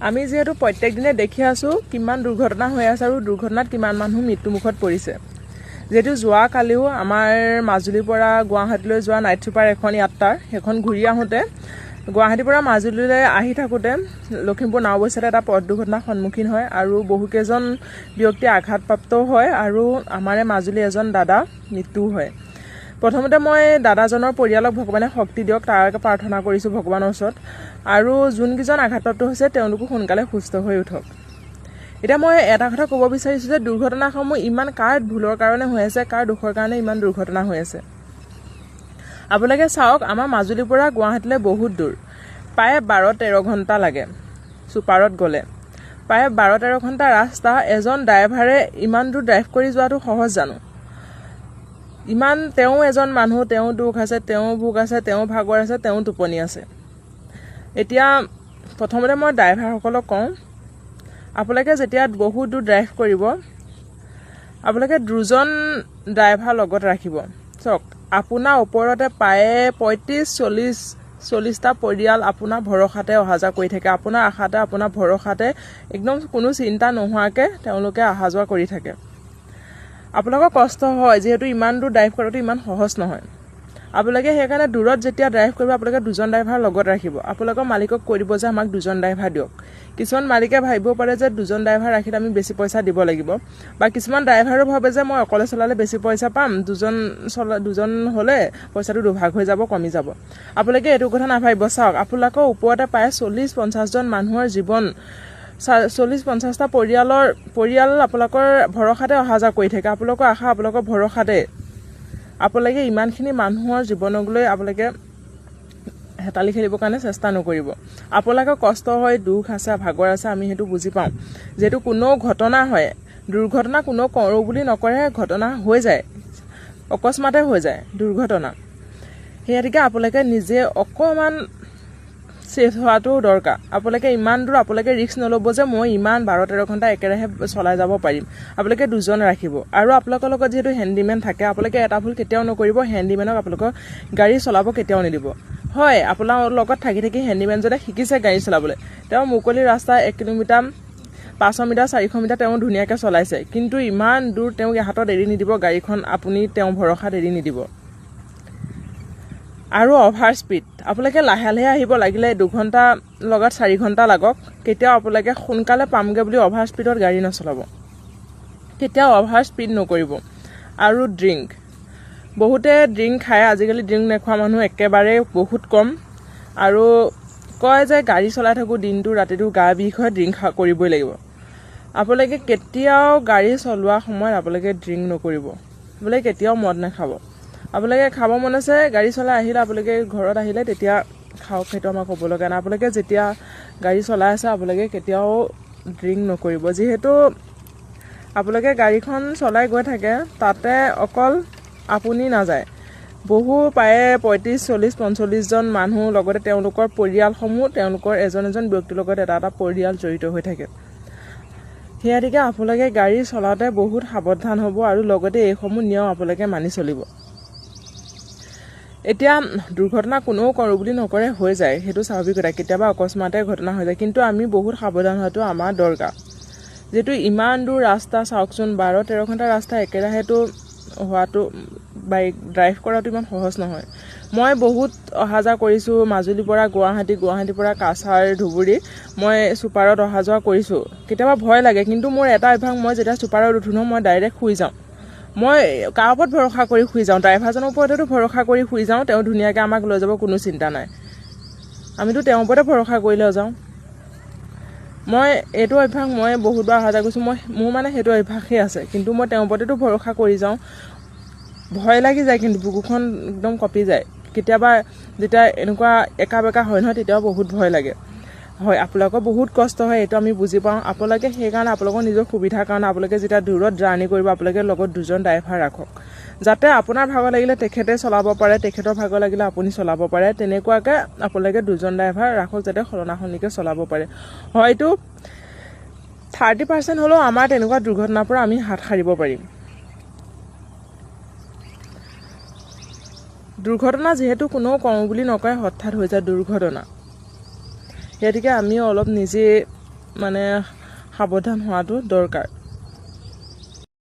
আমি যেহেতু প্ৰত্যেক দিনে দেখি আছো কিমান দুৰ্ঘটনা হৈ আছে আৰু দুৰ্ঘটনাত কিমান মানুহ মৃত্যুমুখত পৰিছে। যেহেতু যোৱা কালিও আমাৰ মাজুলীৰ পৰা গুৱাহাটীলৈ যোৱা নাইট ছুপাৰ এখন যাত্ৰাৰ সেইখন ঘূৰি আহোঁতে গুৱাহাটীৰ পৰা মাজুলীলৈ আহি থাকোঁতে লখিমপুৰ নাওবৈচাত এটা পথ দুৰ্ঘটনাৰ সন্মুখীন হয় আৰু বহুকেইজন ব্যক্তি আঘাতপ্ৰাপ্তও হয় আৰু আমাৰে মাজুলী এজন দাদা মৃত্যু হয়। প্ৰথমতে মই দাদাজনৰ পৰিয়ালক ভগৱানে শক্তি দিয়ক তাৰ প্ৰাৰ্থনা কৰিছোঁ ভগৱানৰ ওচৰত আৰু যোনকেইজন আঘাতপ্ৰাপ্ত হৈছে তেওঁলোকো সোনকালে সুস্থ হৈ উঠক। এতিয়া মই এটা কথা ক'ব বিচাৰিছোঁ যে দুৰ্ঘটনাসমূহ ইমান কাৰ ভুলৰ কাৰণে হৈ আছে, কাৰ দুখৰ কাৰণে ইমান দুৰ্ঘটনা হৈ আছে। আপোনালোকে চাওক, আমাৰ মাজুলীৰ পৰা গুৱাহাটীলৈ বহুত দূৰ, প্ৰায় 12-13 ঘণ্টা লাগে ছুপাৰত গ'লে। প্ৰায় 12-13 ঘণ্টা ৰাস্তা এজন ড্ৰাইভাৰে ইমান দূৰ ড্ৰাইভ কৰি যোৱাটো সহজ জানো? ইমান তেওঁ এজন মানুহ, তেওঁ দুখ আছে, তেওঁ ভোগ আছে, তেওঁ ভাগৰ আছে, তেওঁ টোপনি আছে। এতিয়া প্ৰথমতে মই ড্ৰাইভাৰসকলক কওঁ, আপোনালোকে যেতিয়া বহুত দূৰ ড্ৰাইভ কৰিব আপোনালোকে দুজন ড্ৰাইভাৰ লগত ৰাখিব। চাওক, আপোনাৰ ওপৰতে প্ৰায় 35-40টা পৰিয়াল আপোনাৰ ভৰসাতে অহা যোৱা কৰি থাকে, আপোনাৰ আশাতে, আপোনাৰ ভৰসাতে একদম কোনো চিন্তা নোহোৱাকৈ তেওঁলোকে অহা যোৱা কৰি থাকে। আপোনালোকৰ কষ্ট হয়, যিহেতু ইমান দূৰ ড্ৰাইভ কৰাটো ইমান সহজ নহয়। আপোনালোকে সেইকাৰণে দূৰত যেতিয়া ড্ৰাইভ কৰিব আপোনালোকে দুজন ড্ৰাইভাৰ লগত ৰাখিব। আপোনালোকৰ মালিকক কৈ দিব যে আমাক দুজন ড্ৰাইভাৰ দিয়ক। কিছুমান মালিকে ভাবিব পাৰে যে দুজন ড্ৰাইভাৰ ৰাখিলে আমি বেছি পইচা দিব লাগিব, বা কিছুমান ড্ৰাইভাৰো ভাবে যে মই অকলে চলালে বেছি পইচা পাম, দুজন হ'লে পইচাটো দুভাগ হৈ যাব, কমি যাব। আপোনালোকে এইটো কথা নাভাবিব। চাওক, আপোনালোকৰ ওপৰতে প্ৰায় 40-50জন মানুহৰ জীৱন, 40-50টা পৰিয়াল আপোনালোকৰ ভৰসাতে অহা যোৱা কৰি থাকে। আপোনালোকৰ আশা, আপোনালোকৰ ভৰসাতে আপোনালোকে ইমানখিনি মানুহৰ জীৱনক লৈ আপোনালোকে হেতালি খেলিবৰ কাৰণে চেষ্টা নকৰিব। আপোনালোকৰ কষ্ট হয়, দুখ আছে, ভাগৰ আছে, আমি সেইটো বুজি পাওঁ। যিহেতু কোনো ঘটনা হয়, দুৰ্ঘটনা কোনো কৰোঁ বুলি নকৰে, ঘটনা হৈ যায়, অকস্মাতে হৈ যায় দুৰ্ঘটনা। সেয়াটিকে আপোনালোকে নিজে অকণমান ছেফ হোৱাটো দৰকাৰ। আপোনালোকে ইমান দূৰ আপোনালোকে ৰিস্ক নল'ব যে মই ইমান 12-13 ঘণ্টা একেৰাহে চলাই যাব পাৰিম। আপোনালোকে দুজন ৰাখিব আৰু আপোনালোকৰ লগত যিহেতু হেণ্ডিমেন থাকে, আপোনালোকে এটা ভুল কেতিয়াও নকৰিব, হেণ্ডিমেনক আপোনালোকৰ গাড়ী চলাব কেতিয়াও নিদিব। হয়, আপোনাৰ লগত থাকি হেণ্ডিমেনজনে শিকিছে গাড়ী চলাবলৈ, তেওঁ মুকলি ৰাস্তা 1 কিলোমিটাৰ, 500 মিটাৰ, 400 মিটাৰ তেওঁ ধুনীয়াকৈ চলাইছে, কিন্তু ইমান দূৰ তেওঁক হাতত এৰি নিদিব গাড়ীখন, আপুনি তেওঁ ভৰসাত এৰি নিদিব। আৰু অভাৰ স্পীড, আপোনালোকে লাহে লাহে আহিব, লাগিলে 2 ঘণ্টা লগত 4 ঘণ্টা লাগক, কেতিয়াও আপোনালোকে সোনকালে পামগৈ বুলি অভাৰ স্পীডত গাড়ী নচলাব, কেতিয়াও অভাৰ স্পীড নকৰিব। আৰু ড্ৰিংক, বহুতে ড্ৰিংক খায়, আজিকালি ড্ৰিংক নোখোৱা মানুহ একেবাৰে বহুত কম। আৰু কয় যে গাড়ী চলাই থাকোঁ দিনটো ৰাতিটো গা বিষ হয়, ড্ৰিংক কৰিবই লাগিব। আপোনালোকে কেতিয়াও গাড়ী চলোৱা সময়ত আপোনালোকে ড্ৰিংক নকৰিব, আপোনালোকে কেতিয়াও মদ নাখাব। আপোনালোকে খাব মন আছে, গাড়ী চলাই আহিলে আপোনালোকে ঘৰত আহিলে তেতিয়া খাওক, সেইটো আমাক ক'ব লগা নাই। আপোনালোকে যেতিয়া গাড়ী চলাই আছে আপোনালোকে কেতিয়াও ড্ৰিংক নকৰিব। যিহেতু আপোনালোকে গাড়ীখন চলাই গৈ থাকে, তাতে অকল আপুনি নাযায়, প্ৰায় 35-40-45জন মানুহ, লগতে তেওঁলোকৰ পৰিয়ালসমূহ, তেওঁলোকৰ এজন ব্যক্তিৰ লগত এটা পৰিয়াল জড়িত হৈ থাকে। সেয়াটিকে আপোনালোকে গাড়ী চলাওঁতে বহুত সাৱধান হ'ব আৰু লগতে এইসমূহ নিয়ম আপোনালোকে মানি চলিব। এতিয়া দুৰ্ঘটনা কোনেও কৰোঁ বুলি নকৰে, হৈ যায়, সেইটো স্বাভাৱিক কথা, কেতিয়াবা অকস্মাতে ঘটনা হৈ যায়, কিন্তু আমি বহুত সাৱধান হোৱাটো আমাৰ দৰকাৰ। যিহেতু ইমান দূৰ ৰাস্তা, চাওকচোন, 12-13 ঘণ্টা ৰাস্তা একেৰাহেতো হোৱাটো, বাইক ড্ৰাইভ কৰাটো ইমান সহজ নহয়। মই বহুত অহা যোৱা কৰিছোঁ মাজুলীৰ পৰা গুৱাহাটী, গুৱাহাটীৰ পৰা কাছাৰ, ধুবুৰী, মই ছুপাৰত অহা যোৱা কৰিছোঁ। কেতিয়াবা ভয় লাগে, কিন্তু মোৰ এটা অভ্যাস, মই যেতিয়া ছুপাৰত উঠো মই ডাইৰেক্ট শুই যাওঁ। মই কাৰ ওপৰত ভৰসা কৰি শুই যাওঁ? ড্ৰাইভাৰজনৰ ওপৰতেতো ভৰসা কৰি শুই যাওঁ, তেওঁ ধুনীয়াকৈ আমাক লৈ যাব, কোনো চিন্তা নাই, আমিতো তেওঁৰ ওপৰতে ভৰসা কৰি লৈ যাওঁ। মই এইটো অভ্যাস, মই বহুতবাৰ অহা যোৱা কৰিছোঁ, মোৰ মানে সেইটো অভ্যাসেই আছে, কিন্তু মই তেওঁৰ ওপৰতেতো ভৰসা কৰি যাওঁ। ভয় লাগি যায়, কিন্তু বুকুখন একদম কঁপি যায়। কেতিয়াবা যেতিয়া এনেকুৱা একা বেকা হয় নহয়, তেতিয়াও বহুত ভয় লাগে। হয়, আপোনালোকৰ বহুত কষ্ট হয়, এইটো আমি বুজি পাওঁ। আপোনালোকে সেইকাৰণে আপোনালোকৰ নিজৰ সুবিধাৰ কাৰণে আপোনালোকে যেতিয়া দূৰত জাৰ্ণি কৰিব, আপোনালোকে লগত দুজন ড্ৰাইভাৰ ৰাখক, যাতে আপোনাৰ ভাগৰ লাগিলে তেখেতে চলাব পাৰে, তেখেতৰ ভাগৰ লাগিলে আপুনি চলাব পাৰে। তেনেকুৱাকৈ আপোনালোকে দুজন ড্ৰাইভাৰ ৰাখক, যাতে সলনাসলনিকৈ চলাব পাৰে। হয়তো 30% হ'লেও আমাৰ তেনেকুৱা দুৰ্ঘটনাৰ পৰা আমি হাত সাৰিব পাৰিম। দুৰ্ঘটনা যিহেতু কোনেও কৰোঁ বুলি নকৰে, হঠাৎ হৈ যায় দুৰ্ঘটনা, সেইটোকে আমিও অলপ নিজে মানে সাৱধান হোৱাটো দৰকাৰ।